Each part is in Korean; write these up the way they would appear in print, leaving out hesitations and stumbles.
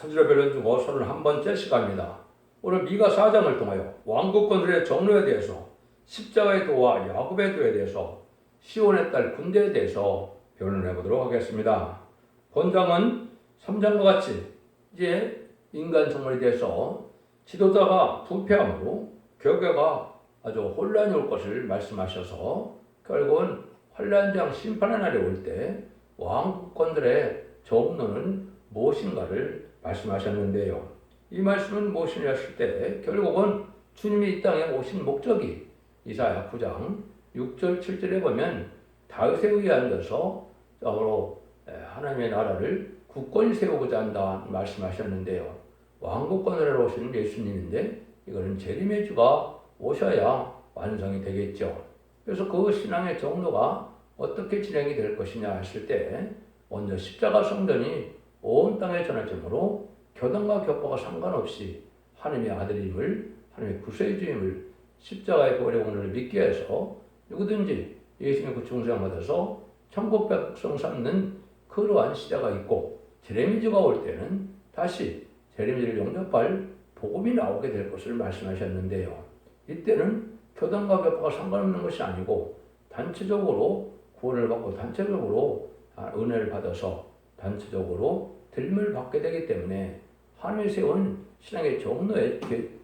천지별론 중고 31번째 시간입니다. 오늘 미가 4장을 통하여 왕국권들의 정로에 대해서, 십자가의 도와 야곱의 도에 대해서, 시온의 딸 군대에 대해서 변론해 보도록 하겠습니다. 본장은 3장과 같이 이제 인간 정로에 대해서 지도자가 부패함으로 교회가 아주 혼란이 올 것을 말씀하셔서 결국은 환란장 심판의 날이 올 때 왕국권들의 정로는 무엇인가를 말씀하셨는데요. 이 말씀은 무엇이냐 했을 때 결국은 주님이 이 땅에 오신 목적이 이사야 9장 6절 7절에 보면 다윗에 의하여서 하나님의 나라를 굳건히 세우고자 한다 말씀하셨는데요. 왕국권으로 오신 예수님인데 이거는 재림의 주가 오셔야 완성이 되겠죠. 그래서 그 신앙의 정도가 어떻게 진행이 될 것이냐 했을 때 먼저 십자가 성전이 온 땅에 전해지므로 교단과 격파가 상관없이 하나님의 아들임을, 하나님의 구세주임을, 십자가의 보혈의 공로를 믿게 해서 누구든지 예수님의 그 중생을 받아서 천국 백성 삼는 그러한 시대가 있고, 제레미야가 올 때는 다시 제레미야를 영접할 복음이 나오게 될 것을 말씀하셨는데요. 이때는 교단과 격파가 상관없는 것이 아니고 단체적으로 구원을 받고 단체적으로 은혜를 받아서 단체적으로 들림을 받게 되기 때문에 하나님이 세운 신앙의 정로의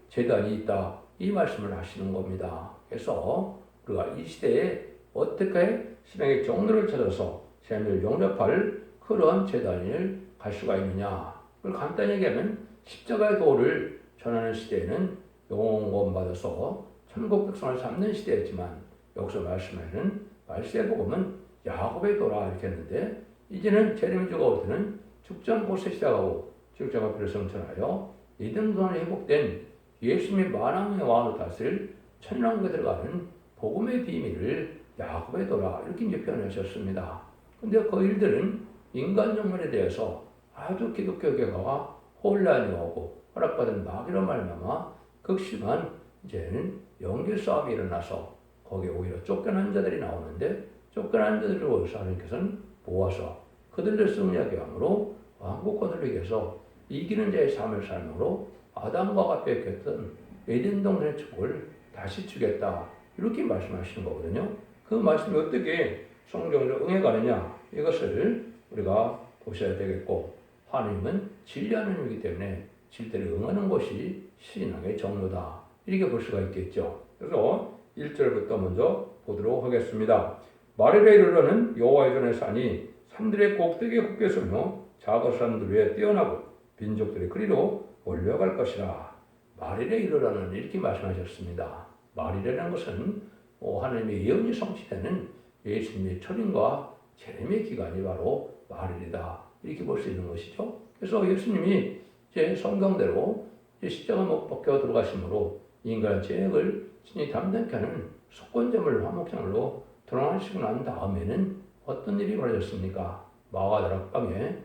재단이 있다, 이 말씀을 하시는 겁니다. 그래서 우리가 이 시대에 어떻게 신앙의 정로를 찾아서 하나님을 영접할 그런 재단을 갈 수가 있느냐, 그걸 간단히 얘기하면 십자가의 도를 전하는 시대에는 영원 받아서 천국 백성을 삼는 시대였지만, 여기서 말씀하는 말세의 복음은 야곱의 도라 이렇게 했는데, 이제는 제레미야가 올 때는 죽전 곳에 시작하고 죽전과 피를 성천하여 이등산에 회복된 예수님의 만왕의 왕으로 다스릴 천년왕국에 들어가는 복음의 비밀을 야곱의 도라 이렇게 이제 표현하셨습니다. 근데 그 일들은 인간 정론에 대해서 아주 기독교 교회가 혼란이 오고 허락받은 마귀로 말미암아 극심한 이제는 영계 싸움이 일어나서 거기에 오히려 쫓겨난 자들이 나오는데, 쫓겨난 자들을 오셔서 하나님께서는 모아서 그들을 승리하게 함으로 왕국권을 위해서 이기는 자의 삶을 삶으로 아담과 뺏겼던 에덴 동산의 축복을 다시 주겠다, 이렇게 말씀하시는 거거든요. 그 말씀이 어떻게 성경으로 응해가느냐, 이것을 우리가 보셔야 되겠고, 하나님은 진리하는 이기 때문에 진리를 응하는 것이 신앙의 정로다, 이렇게 볼 수가 있겠죠. 그래서 1절부터 먼저 보도록 하겠습니다. 마리라에 이르러는 여호와의 전의 산이 산들의 꼭대기에 굳게 서며 작은 산들 위에 뛰어나고 빈족들이 그리로 몰려갈 것이라. 마리라에 이르러는 이렇게 말씀하셨습니다. 마리라라는 것은 하나님의 예언이 성취되는 예수님의 철인과 재림의 기간이 바로 마리라다, 이렇게 볼 수 있는 것이죠. 그래서 예수님이 이제 성경대로 이제 십자가 못 박혀 들어가심으로 인간의 죄악을 친히 담당케 하는 속건제물 화목제물로 돌아가시고 난 다음에는 어떤 일이 벌어졌습니까? 마가다락방에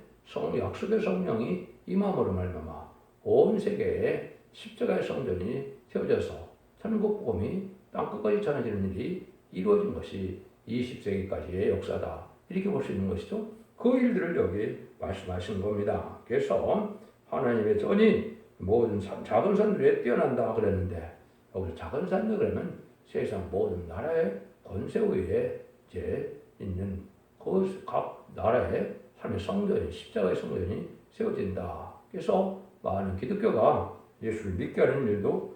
약속의 성령이 임함으로 말미암아 온 세계에 십자가의 성전이 세워져서 천국 복음이 땅끝까지 전해지는 일이 이루어진 것이 20세기까지의 역사다, 이렇게 볼 수 있는 것이죠. 그 일들을 여기 말씀하신 겁니다. 그래서 하나님의 전이 모든 작은 산들에 뛰어난다 그랬는데, 여기서 작은 산들 그러면 세상 모든 나라의 권세 위에 이제 있는 그 각 나라에 하나님의 성전이, 십자가의 성전이 세워진다. 그래서 많은 기독교가 예수를 믿게 하는 일도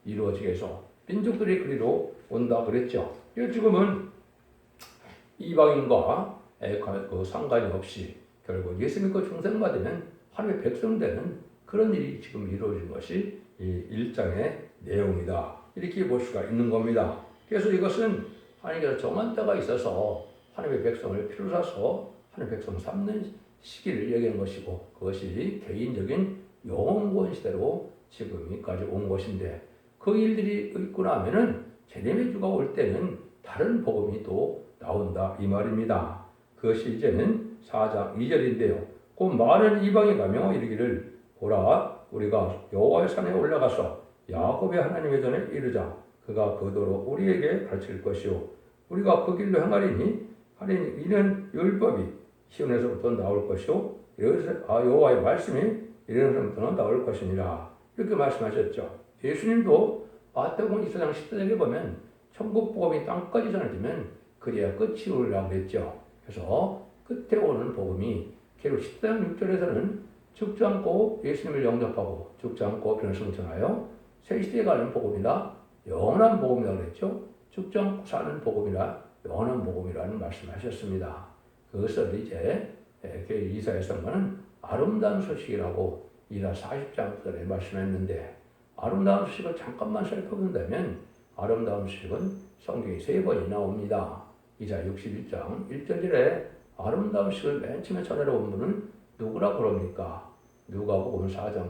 이루어지게 해서 민족들이 그리로 온다 그랬죠. 지금은 이방인과 그 상관이 없이 결국 예수 믿고 중생받으면 하나님의 백성 되는 그런 일이 지금 이루어진 것이 이 1장의 내용이다, 이렇게 볼 수가 있는 겁니다. 그래서 이것은 하나님께서 정한 때가 있어서 하나님의 백성을 피로 사서 하나님의 백성 삼는 시기를 얘기한 것이고, 그것이 개인적인 영원권 시대로 지금까지 온 것인데, 그 일들이 있고 나면은 제레미야 주가 올 때는 다른 복음이 또 나온다, 이 말입니다. 그것이 이제는 4장 2절인데요. 그 많은 이방에 가며 이르기를, 보라, 우리가 여호와의 산에 올라가서 야곱의 하나님의 전에 이르자. 그가 그 도로 우리에게 가르칠 것이요, 우리가 그 길로 행하리니 이는 율법이 시온에서부터 나올 것이요, 여호와의 말씀이 이런 사람들은 나올 것이니라. 이렇게 말씀하셨죠. 예수님도 마태복음 24장 10절에 보면 천국 복음이 땅까지 전해지면 그래야 끝이 오리라고 그랬죠. 그래서 끝에 오는 복음이 결국 10장 6절에서는 죽지 않고 예수님을 영접하고 죽지 않고 변성을 전하여 새 시대에 가는 복음이다. 영원한 복음이라고 그랬죠. 죽지 않고 사는 복음이라 영원한 복음이라는 말씀을 하셨습니다. 그것을 이제 이사야 선언은 아름다운 소식이라고 이사 40장절에 말씀했는데, 아름다운 소식을 잠깐만 살펴본다면 아름다운 소식은 성경에 3번이 나옵니다. 이사 61장 1절에 아름다운 소식을 맨 처음에 전하러 온 분은 누구라 그럽니까? 누가복음 4장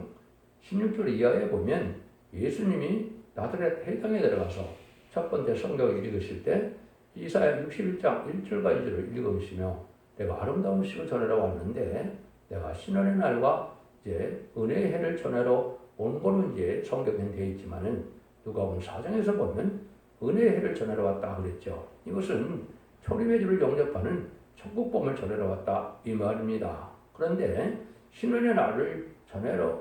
16절 이하에 보면 예수님이 나사렛 회당에 들어가서 첫 번째 성경을 읽으실 때 이사야 61장 1절과 2절을 읽으시며, 내가 아름다운 소식을 전하러 왔는데 내가 신원의 날과 이제 은혜의 해를 전하러 온 거는 이제 성경에 되어 있지만은 누가복음 4장에서 보면 은혜의 해를 전하러 왔다 그랬죠. 이것은 초림의 주를 영접하는 천국복음을 전하러 왔다 이 말입니다. 그런데 신원의 날을 전하러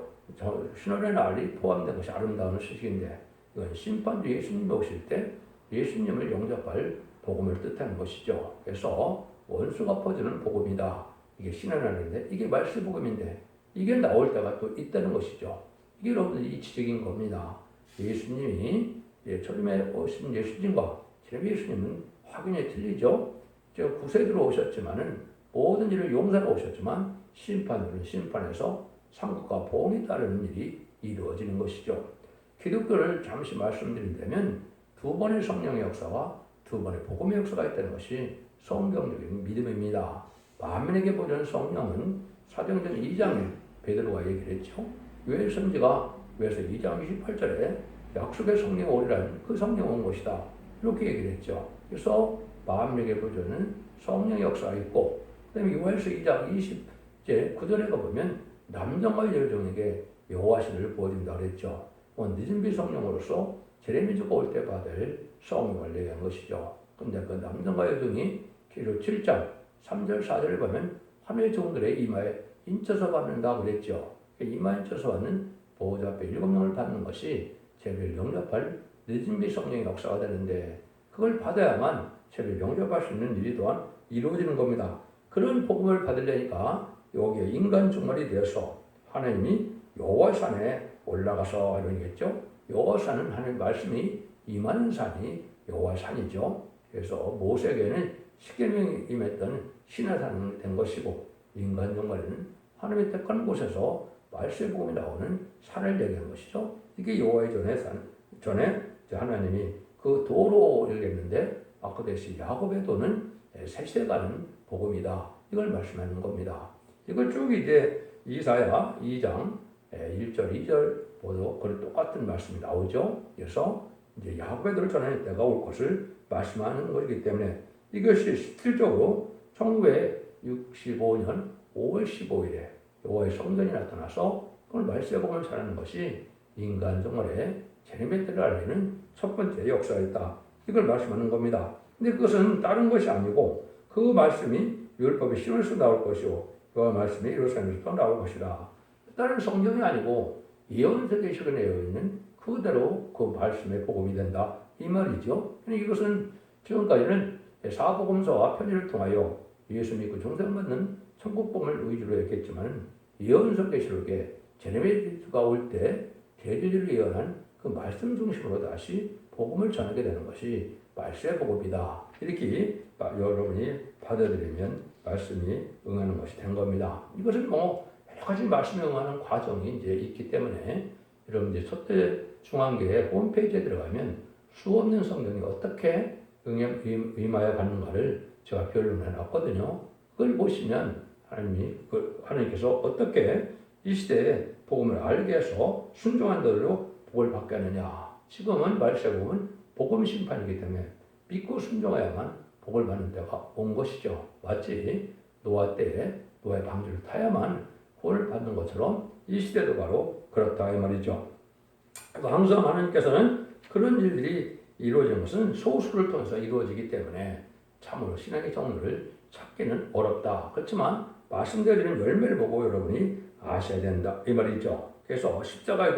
신원의 날이 포함된 것이 아름다운 소식인데, 이건 심판주 예수님이 오실 때 예수님을 영접할 복음을 뜻하는 것이죠. 그래서 원수가 퍼지는 복음이다. 이게 신원의 날인데 이게 말세 복음인데 이게 나올 때가 또 있다는 것이죠. 이게 여러분들 이치적인 겁니다. 예수님이 초림에 오신 예수님과 지금 예수님은 확연히 틀리죠. 구세주로 오셨지만은 모든 일을 용서로 오셨지만 심판으로는 심판에서 상급과 보응이 따르는 일이 이루어지는 것이죠. 기독교를 잠시 말씀드린다면 2번의 성령의 역사와 2번의 복음의 역사가 있다는 것이 성경적인 믿음입니다. 만민에게 보여준 성령은 사도행전 2장에 베드로가 얘기를 했죠. 요엘 선지가 요엘서 2장 28절에 약속의 성령이 오리라는 그 성령이 온 것이다. 이렇게 얘기를 했죠. 그래서 만민에게 보여주는 성령의 역사가 있고, 그 다음에 요엘서 2장 20제 9절에 가보면 남정과 여종에게 여호와신을 보여준다고 그랬죠. 늦은비 성령으로서 제레미주가 올 때 받을 성령을 얘기한 것이죠. 근데 그 남정과 여종이 기록 7장 3절 4절을 보면 하늘의 종들의 이마에 인쳐서 받는다고 그랬죠. 이마에 인쳐서 받는 보호자 앞에 7명을 받는 것이 죄를 영접할 늦은비 성령의 역사가 되는데, 그걸 받아야만 죄를 영접할 수 있는 일이 또한 이루어지는 겁니다. 그런 복음을 받으려니까 여기에 인간 종말이 되어서 하나님이 여호와 산에 올라가서 이러겠죠. 여호와 산은 하나님 말씀이 임하는 산이 여호와 산이죠. 그래서 모세에게는 십계명이 임했던 시내산이 된 것이고, 인간 종말에는 하나님의 택한 곳에서 말씀의 복음이 나오는 산을 얘기한 것이죠. 이게 여호와의 전에 하나님이 그 도로 얘기했는데, 그 대신 야곱의 도는 셋에 가는 복음이다. 이걸 말씀하는 겁니다. 이걸 쭉 이제 이사야 2장 1절, 2절 보도 그 똑같은 말씀이 나오죠. 그래서 이제 야곱의 도를 전하는 때가 올 것을 말씀하는 것이기 때문에 이것이 실질적으로 1965년 5월 15일에 여호와의 성전이 나타나서 그걸 말세의 복음을 전하는 것이 인간 종말에 제레미야 때를 알리는 첫 번째 역사가 있다. 이걸 말씀하는 겁니다. 근데 그것은 다른 것이 아니고 그 말씀이 율법의 신원에서 나올 것이고 그 말씀이 예루살렘에서 나올 것이다. 다른 성경이 아니고 예언서계시록에 내어 있는 그대로 그 말씀의 복음이 된다. 이 말이죠. 이것은 지금까지는 사복음서와 편지를 통하여 예수 믿고 종생받는 천국 복음을 위주로 했겠지만, 예언서계시록에 제레미야가 올 때 대제주를 예언한 그 말씀 중심으로 다시 복음을 전하게 되는 것이 말씀의 복음이다. 이렇게 여러분이 받아들이면 말씀이 응하는 것이 된 겁니다. 이것은 여러 가지 말씀에 응하는 과정이 이제 있기 때문에 여러분 이제 첫째 중앙교회 홈페이지에 들어가면 수 없는 성경이 어떻게 임하여 가는가를 제가 변론해 놨거든요. 그걸 보시면 하나님께서 어떻게 이 시대에 복음을 알게 해서 순종한 대로 복을 받게 하느냐. 지금은 말세 복음은 복음 심판이기 때문에 믿고 순종해야만 복을 받는 때가 온 것이죠. 마치 노아 때에 노아의 방주를 타야만 구원을 받는 것처럼 이 시대도 바로 그렇다 이 말이죠. 항상 하나님께서는 그런 일들이 이루어지는 것은 소수를 통해서 이루어지기 때문에 참으로 신앙의 정리를 찾기는 어렵다. 그렇지만 말씀드리는 열매를 보고 여러분이 아셔야 된다 이 말이죠. 그래서 십자가의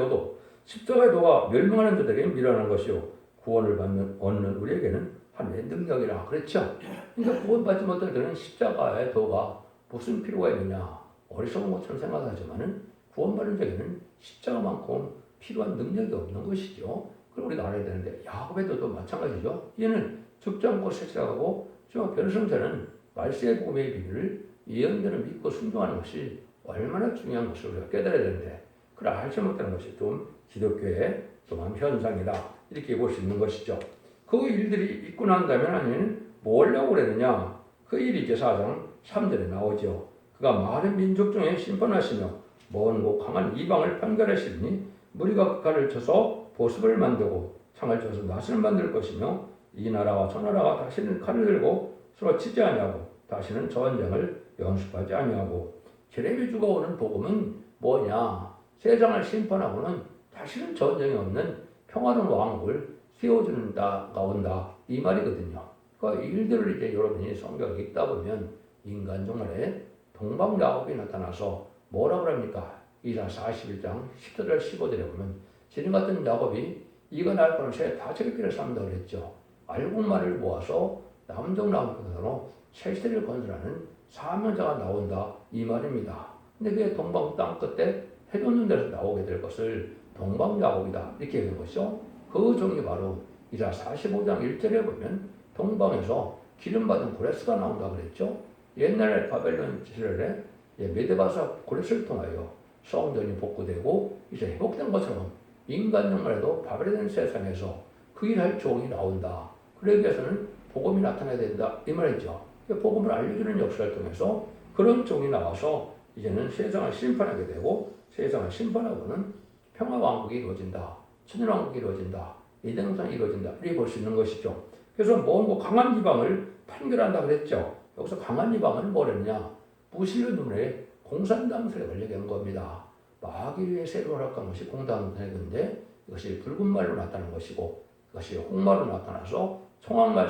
도가 멸망하는 자들에게 미련한 것이요 구원을 얻는 우리에게는 하나님의 능력이라 그랬죠. 그러니까 구원받지 못할 때는 십자가의 도가 무슨 필요가 있느냐 어리석은 것처럼 생각하지만은 구원받은 자에게는 십자가만큼 필요한 능력이 없는 것이죠. 그걸 우리가 알아야 되는데 야곱의 도도 마찬가지죠. 얘는 죽지 않고 세시하고 변성자는 말세의 복음의 비밀을 예언대로 믿고 순종하는 것이 얼마나 중요한 것을 우리가 깨달아야 되는데 그걸 알지 못하는 것이 좀 기독교의 좀 현상이다 이렇게 볼 수 있는 것이죠. 그 일들이 있고 난 다음에 하나님은 뭘 하려고 그랬느냐 그 일이 이제 4장 3절에 나오죠. 그가 많은 민족 중에 심판하시며 먼고 강한 이방을 판결하시니 무리가 그칼을 쳐서 보습을 만들고 창을 쳐서 낫을 만들 것이며 이 나라와 저 나라가 다시는 칼을 들고 서로 치지 아니하고 다시는 전쟁을 연습하지 아니하고 제레미주가 오는 복음은 뭐냐 세상을 심판하고는 다시는 전쟁이 없는 평화로운 왕국을 세워준다가 온다 이 말이거든요. 그러니까 이 일들을 이제 여러분이 성경에 읽다 보면 인간 종말에 동방 야곱이 나타나서 뭐라 그럽니까? 이사 41장 10절 15절에 보면 지금 같은 야곱이 이가 날 뻔한 다 저렇게 삶다 그랬죠. 알곡말을 모아서 남쪽 남편으로 세세를 건설하는 사명자가 나온다 이 말입니다. 근데 그게 동방 땅 끝에 해돋는 데서 나오게 될 것을 동방 야곱이다 이렇게 얘기한 것이죠. 그 종이 바로 이사 45장 1절에 보면 동방에서 기름받은 고레스가 나온다 그랬죠. 옛날에 바벨론 시절에 메데바사 고레스를 통하여 성전이 복구되고 이제 회복된 것처럼 인간 영혼에도 바벨론 세상에서 그 일할 종이 나온다. 그러기 위해서는 복음이 나타나야 된다 이 말이죠. 복음을 알려주는 역사를 통해서 그런 종이 나와서 이제는 세상을 심판하게 되고 세상을 심판하고는 평화왕국이 이루어진다. 천년왕국이 이루어진다. 이등성이 이루어진다. 이렇게 볼 수 있는 것이죠. 그래서 뭐 강한 이방을 판결한다 그랬죠. 여기서 강한 이방은 뭐랬냐? 무신론 눈에 공산당 세력을 얘기한 겁니다. 마귀의 세력을 활약한 것이 공산당 세력인데 이것이 붉은 말로 나타난 것이고 이것이 홍마로 나타나서 청황말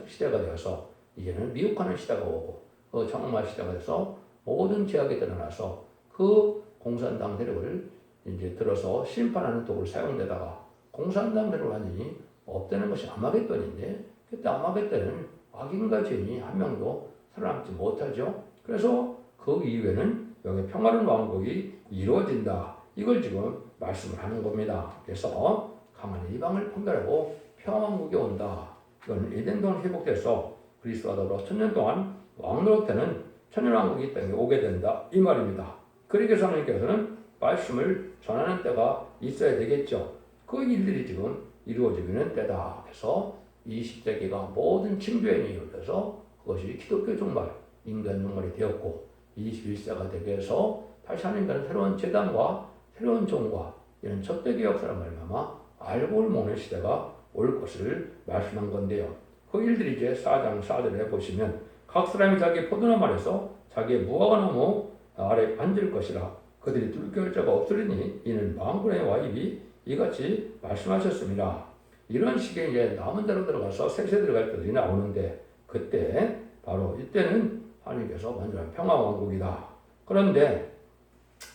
시대가 되어서 이제는 미혹하는 시대가 오고 그 청황말 시대가 돼서 모든 죄악이 드러나서 그 공산당 세력을 이제 들어서 심판하는 도구를 사용되다가 공산당 세력을 완전히 없애는 것이 아마겟돈인데 그때 아마겟돈은 악인과 죄인이 한 명도 살아남지 못하죠. 그래서 그 이후에는 여기 평화로운 왕국이 이루어진다. 이걸 지금 말씀을 하는 겁니다. 그래서 강한 이방을 판결하고 평화왕국이 온다. 이건 에덴동은 회복돼서 그리스도와 더불어 천년 동안 왕노릇하는 천년왕국이 이 땅에 오게 된다. 이 말입니다. 그러기 위해서 하나님께서는 말씀을 전하는 때가 있어야 되겠죠. 그 일들이 지금 이루어지고 있는 때다. 그래서 20세기가 모든 징조에 이루어져서 그것이 기독교 종말, 인간 종말이 되었고 21세가 되게 해서 다시 하나님께는 새로운 재단과 새로운 종과 이런 첫대기 역사를 말미암아 알고를 먹는 시대가 올 것을 말씀한 건데요. 그 일들이 이제 4장 4절에 보시면 각 사람이 자기 포도나무 아래서 자기의 무화과나무 아래 앉을 것이라 그들이 둘겨올 자가 없으리니 이는 만군의 와입이 이같이 말씀하셨습니다. 이런 식의 이제 남은 대로 들어가서 셋에 들어갈 때들이 나오는데 그때 바로 이때는 하나님께서 완전한 평화왕국이다. 그런데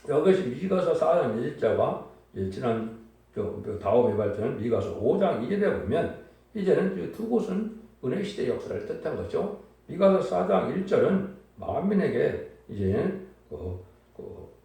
이것이 미가서 4장 1절과 지난 다음에 발전은 미가서 5장 2절에 보면 이제는 두 곳은 은혜 시대 역사를 뜻한 거죠. 미가서 4장 1절은 만민에게 이제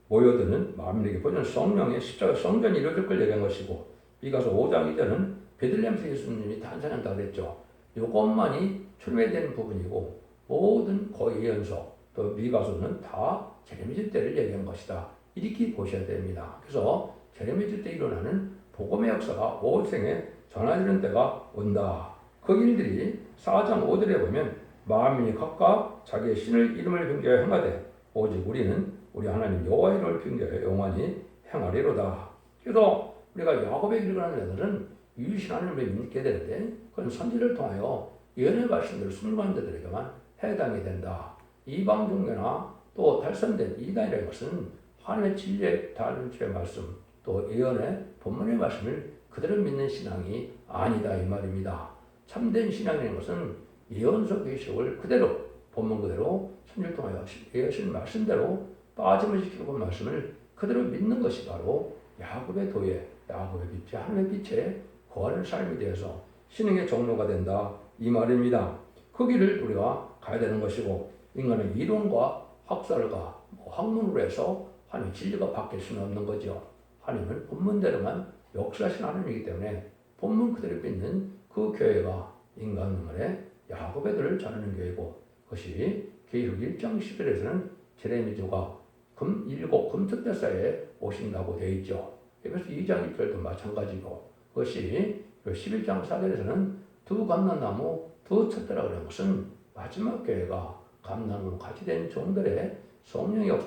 모여드는 만민에게 보는 성령의 십자가 성전이 이루어질 걸 얘기한 것이고 미가서 5장 2절은 베들레헴에서 예수님이 탄생한다 그랬죠. 이것만이 출매된 부분이고 모든 거의 예언서 또 미가서는 다 제레미야 때를 얘기한 것이다. 이렇게 보셔야 됩니다. 그래서 제레미야 때 일어나는 복음의 역사가 온 생에 전해지는 때가 온다. 그 일들이 4장 5절에 보면 만민이 각각 자기의 신을 이름을 경계하여 행하되 오직 우리는 우리 하나님 여호와의 이름을 경계하여 영원히 행하리로다. 그래서 우리가 야곱의 길을 가는 자들은 유일신 하나님을 믿게 되는데 그건 선지를 통하여 예언의 말씀들을 순종하는 자들에게만 해당이 된다. 이방 종교나 또 탈선된 이단이라는 것은 하나님의 진리의 단일의 말씀 또 예언의 본문의 말씀을 그대로 믿는 신앙이 아니다 이 말입니다. 참된 신앙이라는 것은 예언서 계시록을 그대로 본문 그대로 선지를 통하여 예언의 말씀대로 빠짐을 시키고 본 말씀을 그대로 믿는 것이 바로 야곱의 도에, 야곱의 빛에, 하늘의 빛에 거하는 삶이 되어서 신앙의 종로가 된다 이 말입니다. 그 길을 우리가 가야 되는 것이고, 인간의 이론과 학설과 학문으로 해서 하나님의 진리가 바뀔 수는 없는 거죠. 하나님은 본문대로만 역사하신 하나님이기 때문에 본문 그대로 믿는 그 교회가 인간 눈물에 야곱의 들을 전하는 교회고, 그것이 계시록 1장 11절에서는 제레미주가 금특대사에 오신다고 되어 있죠. 그래서 2장 1절도 마찬가지고, 그것이 11장 4절에서는 두 감람나무 두 촛대라 그런 것은 마지막 교회가 감람나무 같이 된 종들의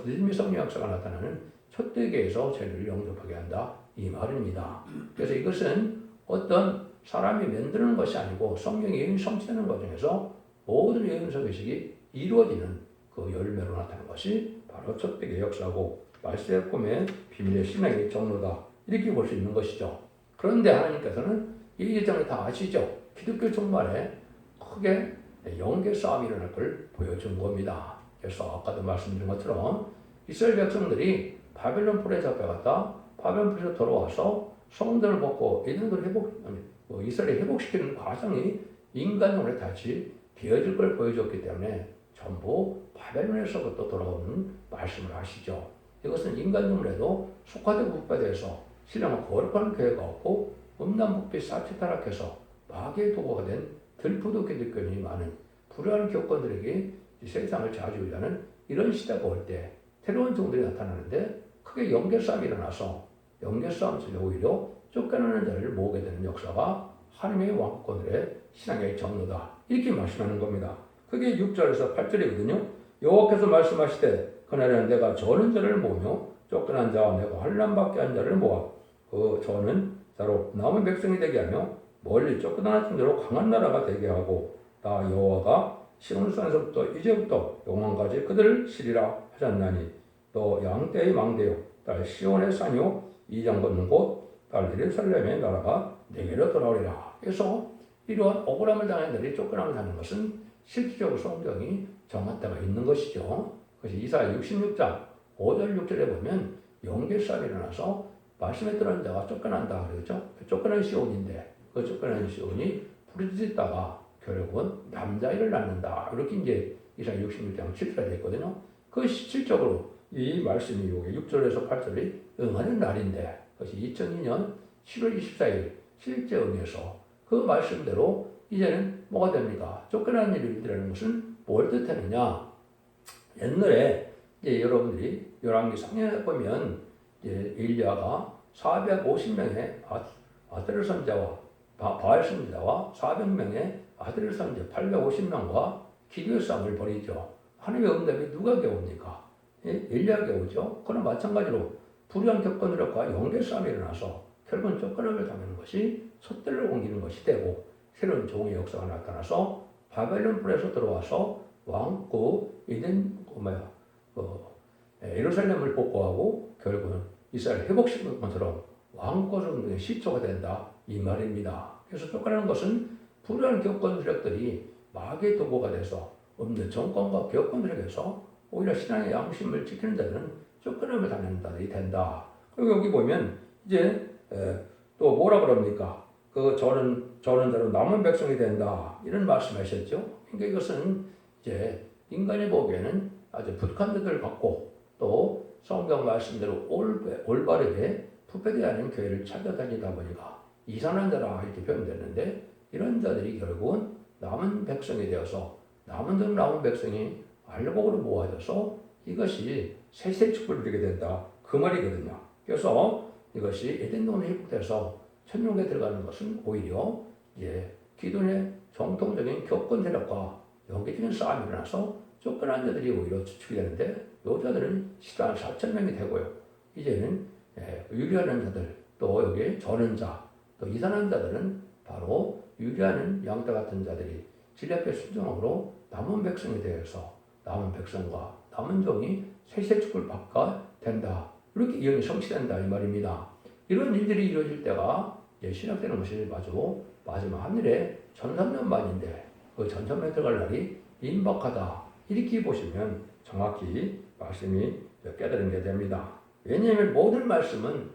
믿음의 성령 역사가 나타나는 촛대교회에서 죄를 영접하게 한다 이 말입니다. 그래서 이것은 어떤 사람이 만드는 것이 아니고 성령의 예언이 성취되는 과정에서 모든 예언서 의식이 이루어지는 그 열매로 나타나는 것이 바로 촛대교의 역사고, 말세의 꿈의 비밀의 신앙의 정로다 이렇게 볼 수 있는 것이죠. 그런데 하나님께서는 이 예정을 다 아시죠. 기독교 종말에 크게 영계 싸움이 일어날 걸 보여준 겁니다. 그래서 아까도 말씀드린 것처럼 이스라엘 백성들이 바벨론 뿔에 잡혀갔다 바벨론 뿔에서 돌아와서 성들을 벗고 이스라엘을 회복시키는 과정이 인간용으로 다시 되어질 걸 보여줬기 때문에 전부 바벨론에서부터 돌아오는 말씀을 하시죠. 이것은 인간용으로도 속화되고 북파돼서 신령한 거룩한 교회가 없고 음란북빛 사치 타락해서 마귀의 도구가 된 들푸도 기독교인이 많은 불우한 교권들에게 세상을 자주하는 이런 시대가 올 때 새로운 종들이 나타나는데 크게 영계싸움이 일어나서 영계싸움 속에 오히려 쫓겨나는 자를 모으게 되는 역사가 하나님의 왕권들의 신앙의 정로다 이렇게 말씀하는 겁니다. 그게 6절에서 8절이거든요. 여호와께서 말씀하시되 그날에는 내가 저는 자를 모으며 쫓겨난 자와 내가 환난받게 한 자를 모아 그 저는 자로 남은 백성이 되게 하며 멀리 쫓겨나는 자로 강한 나라가 되게 하고 나 여호와가 시온산에서부터 이제부터 영원까지 그들을 치리라 하셨나니 또 양떼의 망대요 딸 시온의 산이요 이장 걷는 곳 딸 예루살렘의 나라가 내게로 돌아오리라. 그래서 이러한 억울함을 당한 자들이 쫓겨남을 하는 것은 실질적으로 성경이 정한 때가 있는 것이죠. 그래서 이사야 66장 5절 6절에 보면 영계싸움이 일어나서 말씀에 들어간 자가 쫓겨난다 그러죠. 쫓겨난 시온인데 그 쫓겨난 시온이 부르짖다가 결국은 남자아이를 낳는다. 이렇게 이제 이사야 66장 7절에 되어 있거든요. 그 실질적으로 이 말씀이 요게 6절에서 8절이 응하는 날인데 그것이 2002년 7월 24일 실제 의미에서 그 말씀대로 이제는 뭐가 됩니까? 쫓겨나는 일이라는 것은 뭘 뜻하느냐? 옛날에 이제 여러분들이 열왕기 상에 보면 이제 엘리야가 450명의 아들 선자와 바알 선자와 400명의 아들 선자 850명과 기도의 싸움을 벌이죠. 하나님의 응답이 누가 겨웁니까? 엘리야가 겨우죠. 그런 마찬가지로 불의한 격건으로과 영계 싸움이 일어나서 결국은 쫓겨남을 당하는 것이 솥대를 옮기는 것이 되고 새로운 종의 역사가 나타나서 바벨론 뿔에서 들어와서 왕국 예루살렘을 복구하고 결국은 이스라엘 회복시키는 것처럼 왕국의 시초가 된다 이 말입니다. 그래서 쫓겨나는 것은 불의한 격건 세력들이 마귀의 도구가 돼서 없는 정권과 격건 세력에서 오히려 신앙의 양심을 지키는 자들은 쫓겨남을 당하는 자들이 된다. 그리고 여기 보면 이제 또 뭐라 그럽니까? 그 저는 자로 남은 백성이 된다 이런 말씀하셨죠. 그러니까 이것은 이제 인간이 보기에는 아주 북한 자들 같고 또 성경 말씀대로 올바르게 부패되지 않은 교회를 찾아다니다 보니까 이산한 자라 이렇게 표현됐는데 이런 자들이 결국은 남은 백성이 되어서 남은 백성이 알곡으로 모아져서 이것이 세세 축복을 누리게 된다 그 말이거든요. 그래서 이것이 에덴동에 회복돼서 천국에 들어가는 것은 오히려 기존의 정통적인 교권 세력과 영계적인 싸움이 일어나서 쫓겨난 자들이 오히려 주축이 되는데 여자들은 시단 4,000명이 되고요. 이제는 유리하는 자들 또 여기 저는 자 또 이산한 자들은 바로 유리하는 양떼 같은 자들이 진리 앞에 순종함으로 남은 백성이 되어서 남은 백성과 남은 종이 세세 축복을 받게 된다. 이렇게 이언이 성취된다 이 말입니다. 이런 일들이 이루어질 때가 시작되는 것이 마지막 하늘의 전산년만인데 그 전산년 들어갈 날이 임박하다 이렇게 보시면 정확히 말씀이 깨달은 게 됩니다. 왜냐하면 모든 말씀은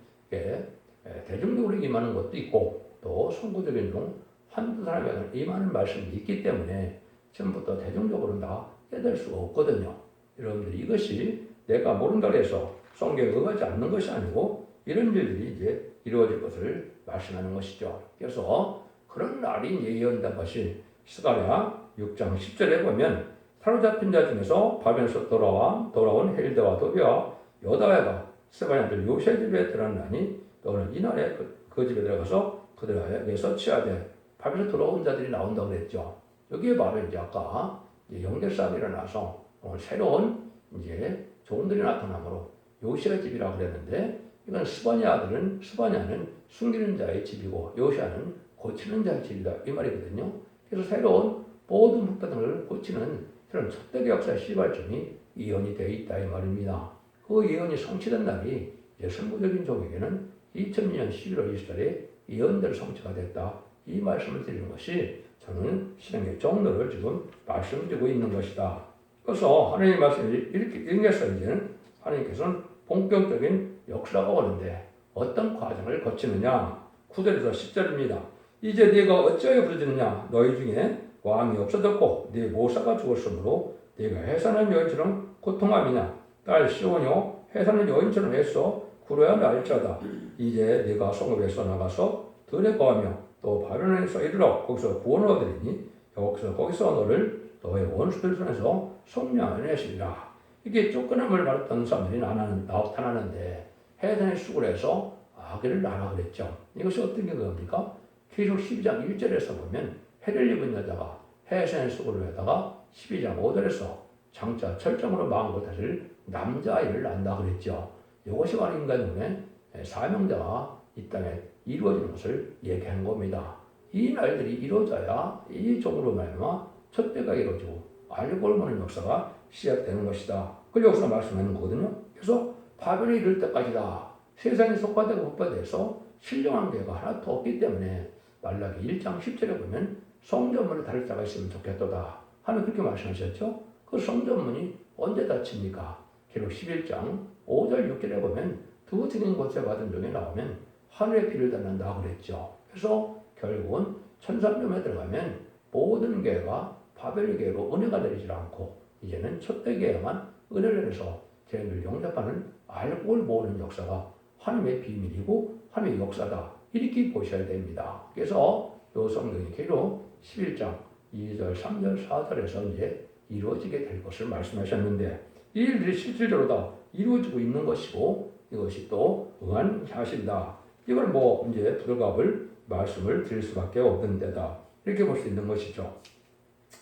대중적으로 임하는 것도 있고 또 선구적인 중 한두 사람에게는 임하는 말씀이 있기 때문에 처음부터 대중적으로는 다 깨달을 수가 없거든요. 여러분들이 이것이 내가 모른다고 해서 성경에 응하지 않는 것이 아니고 이런 일들이 이제 이루어질 것을 말씀하는 것이죠. 그래서 그런 날이 예언된 것이 스가랴 6장 10절에 보면 사로잡힌 자 중에서 바벨에서 돌아온 헬드와 도비와 여다야가 스가랴 아들 요시의 집에 들어가니 너는 이날에 그 집에 들어가서 그들에게서 취하되 바벨에서 돌아온 자들이 나온다고 그랬죠. 여기에 바로 이제 아까 영대 싸움이 일어나서 새로운 이제 종들이 나타나므로 요시의 집이라고 그랬는데 이건 스바냐는 숨기는 자의 집이고 요시아는 고치는 자의 집이다 이 말이거든요. 그래서 새로운 모든 흑사등을 고치는 그런 촛대기 역사의 시발점이 예언이 되어 있다 이 말입니다. 그 예언이 성취된 날이 이제 선구적인 종에게는 2002년 11월 20일에 예언대로 성취가 됐다 이 말씀을 드리는 것이 저는 신앙의 정도를 지금 말씀드리고 있는 것이다. 그래서 하나님의 말씀을 이렇게 읽어서 이제는 하나님께서는 본격적인 역사가 오는데 어떤 과정을 거치느냐 9절에서 10절입니다. 이제 네가 어찌하여 부르짖느냐 너희 중에 왕이 없어졌고 네 모사가 죽었으므로 네가 해산한 여인처럼 고통함이냐 딸 시온이요 해산한 여인처럼 애써 구려야 날지어다. 이제 네가 성읍에서 나가서 들에 거하며 또 바벨론에서 이르러 거기서 구원을 얻으리니 거기서 너를 너의 원수들 손에서 속량해내시리라. 이게 쫓겨남을 받았던 사람들이 나타나는데 해산의 수고를 해서 아기를 낳으라 그랬죠. 이것이 어떤 경우입니까? 계시록 12장 1절에서 보면 해를 입은 여자가 해산의 수고를 하다가 12장 5절에서 장차 철장으로 망고 다시 남자아이를 낳는다 그랬죠. 이것이 바로 인간의 사명자가 이 땅에 이루어지는 것을 얘기한 겁니다. 이 날들이 이루어져야 이 종으로 말미암아 촛대가 이루어지고 알고 보는 역사가 시작되는 것이다. 그 역사가 말씀하는 거거든요. 그래서 바벨이 이를 때까지다. 세상이 속화되고 흑화돼서 신령한 교회가 하나도 없기 때문에 말라기 1장 10절에 보면 성전문을 다룰 자가 있으면 좋겠도다 하는 그렇게 말씀하셨죠. 그 성전문이 언제 닫힙니까? 기록 11장 5절 6절에 보면 두 증인 곳에 받은 종이 나오면 하늘의 비를 닫는다 그랬죠. 그래서 결국은 천상점에 들어가면 모든 교회가 바벨 교회로 은혜가 내리지 않고 이제는 촛대교회만 은혜를 내려서 죄인을 용납하는 알고를 모으는 역사가 하나님의 비밀이고 하나님의 역사다. 이렇게 보셔야 됩니다. 그래서 요 성경이 기록 11장 2절, 3절, 4절에서 이제 이루어지게 될 것을 말씀하셨는데 이 일들이 실질적으로 다 이루어지고 있는 것이고 이것이 또 응한 사실이다. 이걸 이제 부들갑을 말씀을 드릴 수밖에 없는 데다. 이렇게 볼 수 있는 것이죠.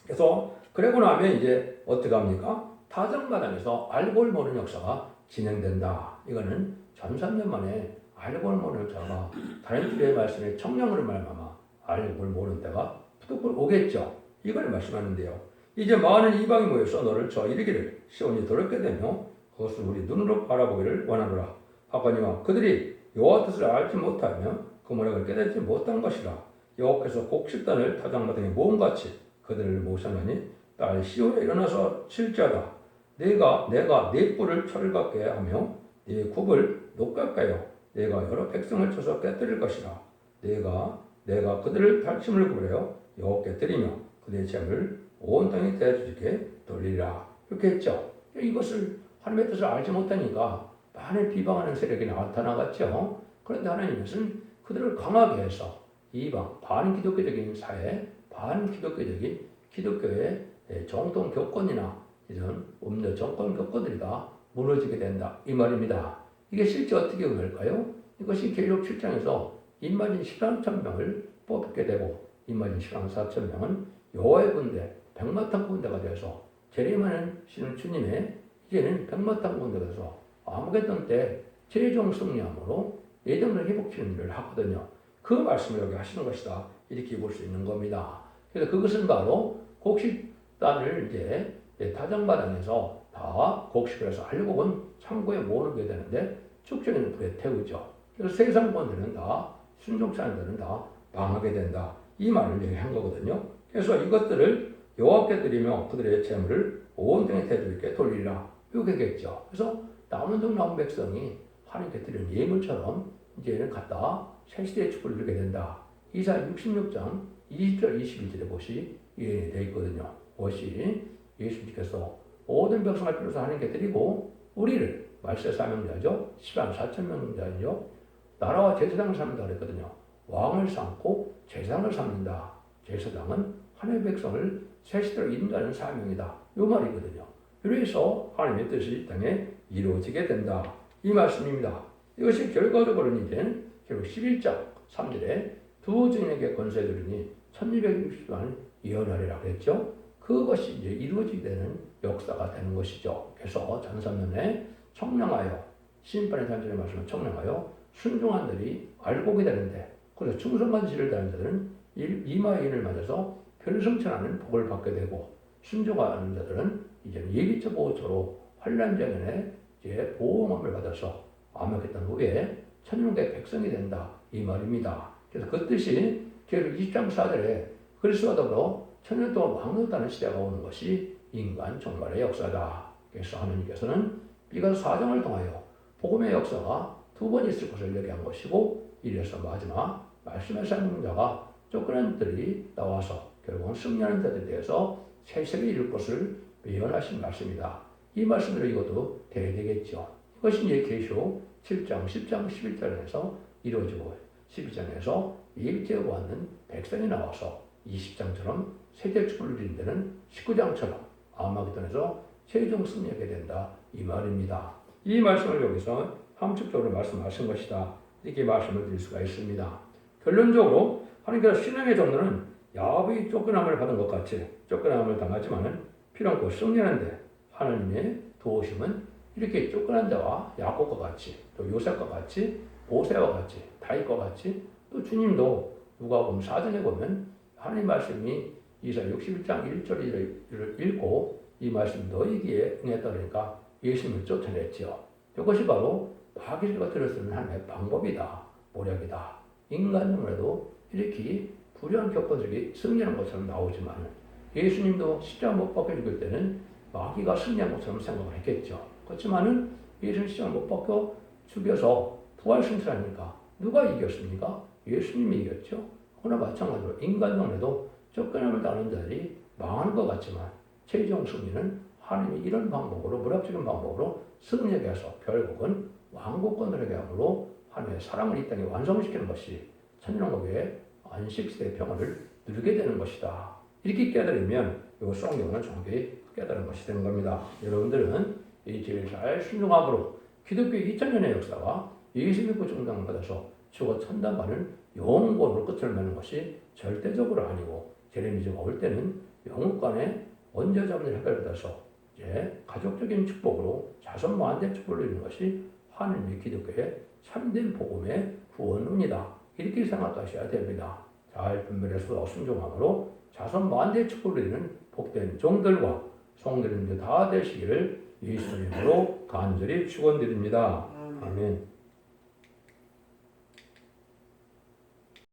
그래서 그러고 나면 이제 어떻게 합니까? 타정마당에서 알고를 모르는 역사가 진행된다. 이거는 전삼년 만에 알고를 모르는 역사가 다른 주의 말씀의 청량으로 말미암아 알고를 모르는 때가 부득불 오겠죠. 이걸 말씀하는데요. 이제 많은 이방이 모여서 너를 저 이르기를 시온이 더럽게 되며 그것을 우리 눈으로 바라보기를 원하노라. 하거니와 그들이 여호와 뜻을 알지 못하며 그 모략을 깨닫지 못한 것이라. 여호와께서 곡식단을 타작마당에 모음같이 그들을 모셔내니 딸 시온에 일어나서 칠지어다. 내가 네 뿔을 철갑게 하며 네 굽을 녹같게 하여 내가 여러 백성을 쳐서 깨뜨릴 것이라. 내가 그들을 탈취물을 구부려 여호와께 드리며 그들의 재물을 온 땅에 대주께 돌리라. 이렇게 했죠. 이것을 하나님의 뜻을 알지 못하니까 많은 비방하는 세력이 나타나갔죠. 그런데 하나님은 그들을 강하게 해서 이방 반기독교적인 사회, 반기독교적인 기독교의 정통 교권이나 이런 음료 정권 교권들이 다 무너지게 된다. 이 말입니다. 이게 실제 어떻게 될까요? 이것이 계시록 7장에서 임마진 13,000명을 뽑게 되고 임마진 14,000명은 여호와의 군대, 백마탄 군대가 되어서 재림하는 신은 주님의 이제는 백마탄 군대가 돼서 아무개던 때 최종 승리함으로 예정을 회복시키는 일을 하거든요. 그 말씀을 여기 하시는 것이다. 이렇게 볼 수 있는 겁니다. 그래서 그것은 바로 곡식단을 이제 타작마당에서 다 곡식을 해서 알곡은 창고에 모으게 되는데 축전에는 불에 태우죠. 그래서 세상 권들은 다 순종자들은 다 망하게 된다. 이 말을 얘기한 거거든요. 그래서 이것들을 여호와께 드리며 그들의 재물을 온 땅에 대주께 돌리라. 이거겠죠. 그래서 남은동 나온 백성이 하나님께 드리는 예물처럼 이제는 갖다 새 시대의 축복을 누리게 된다. 이사 66장 20절 21절에 보시 예언이 되어 있거든요. 그것이 예수님께서 모든 백성을 비로소 하나님께 드리고 우리를 말세 사명자죠. 10만 4천 명자죠. 나라와 제사장을 삼는다 그랬거든요. 왕을 삼고 제사장을 삼는다. 제사장은 하나님의 백성을 새 시대로 인도하는 사명이다. 이 말이거든요. 그래서 하나님의 뜻이 이 땅에 이루어지게 된다. 이 말씀입니다. 이것이 결과적으로는 이제 결국 11장 3절에 두 증인에게 권세 주리니 1260만 예언하리라 그랬죠. 그것이 이제 이루어지게 되는 역사가 되는 것이죠. 그래서 전선면에 청량하여 심판의 단절의 말씀을 청량하여 순종한 들이 알곡이 되는데 그래서 충성한 지를 다하는 자들은 이마의 인을 맞아서 별성천하는 복을 받게 되고 순종하는 자들은 이제 예비처 보호처로 환난 장면에 이제 보호함을 받아서 암흑했던 후에 천년의 백성이 된다 이 말입니다. 그래서 그 뜻이 계속 20장 4절에 그리스도와 더불어 천년 동안 왕노릇하는 시대가 오는 것이 인간 종말의 역사다. 그래서 하나님께서는 미가서 4장을 통하여 복음의 역사가 두 번 있을 것을 예리한 것이고 이래서 마지막 말씀의 사명자가 쫓겨난 들이 나와서 결국은 승리하는 자들에 대해서 새 세계를 이룰 것을 예언하신 말씀이다. 이 말씀대로 이것도 돼야 되겠죠. 이것이 이제 계시록 7장, 10장, 11장에서 이루어지고 12장에서 예비죄 받는 백성이 나와서 20장처럼 세계 축복을 누리는 데는 19장처럼 아마겟돈에서 최종 승리하게 된다. 이 말입니다. 이 말씀을 여기서 함축적으로 말씀하신 것이다. 이렇게 말씀을 드릴 수가 있습니다. 결론적으로 하나님께서 신앙의 정도는 야곱이 쫓겨남을 받은 것 같이 쫓겨남을 당하지만은 필요없고 승리하는데 하나님의 도우심은 이렇게 쫓겨난 자와 야곱과 같이 또 요셉과 같이 모세와 같이 다윗과 같이 또 주님도 누가복음 4장에 보면 하나님 말씀이 이사 61장 1절을 읽고 이 말씀 너희기에 응했다 그러니까 예수님을 쫓아냈죠. 이것이 바로 마귀가 들어서는 하나님의 방법이다. 모략이다. 인간적으로도 이렇게 불의한 격언들이 승리하는 것처럼 나오지만 예수님도 십자가 못 박혀 죽을 때는 마귀가 승리한 것처럼 생각을 했겠죠. 그렇지만은 예수님 십자가 못 박혀 죽여서 부활 승천하니까 누가 이겼습니까? 예수님이 이겼죠. 그러나 마찬가지로 인간적으로도 쫓겨남을 당하는 자들이 망하는 것 같지만 최종 승리는 하나님이 이런 방법으로 무력적인 방법으로 승리하게 해서 결국은 왕국권들에게 함으로 하나님의 사랑을 이 땅에 완성시키는 것이 천년왕국의 안식시대의 평화를 누리게 되는 것이다. 이렇게 깨달으면 이 성경은 정확히 깨달은 것이 되는 겁니다. 여러분들은 이 제일 잘 순종함으로 기독교의 2000년의 역사가 예수 믿고 중당을 받아서 죽어 천당가는 영원권으로 끝을 맺는 것이 절대적으로 아니고 제레미야가 올 때는 영국간의 원죄자분을 해결받아서 이제 가족적인 축복으로 자손 만대 축복을 누리는 것이 하나님의 기독교의 참된 복음의 구원입니다. 이렇게 생각하셔야 됩니다. 잘 분별해서 순종함으로 자손 만대 축복을 누리는 복된 종들과 성도님들 다 되시기를 예수님으로 간절히 축원드립니다. 아멘.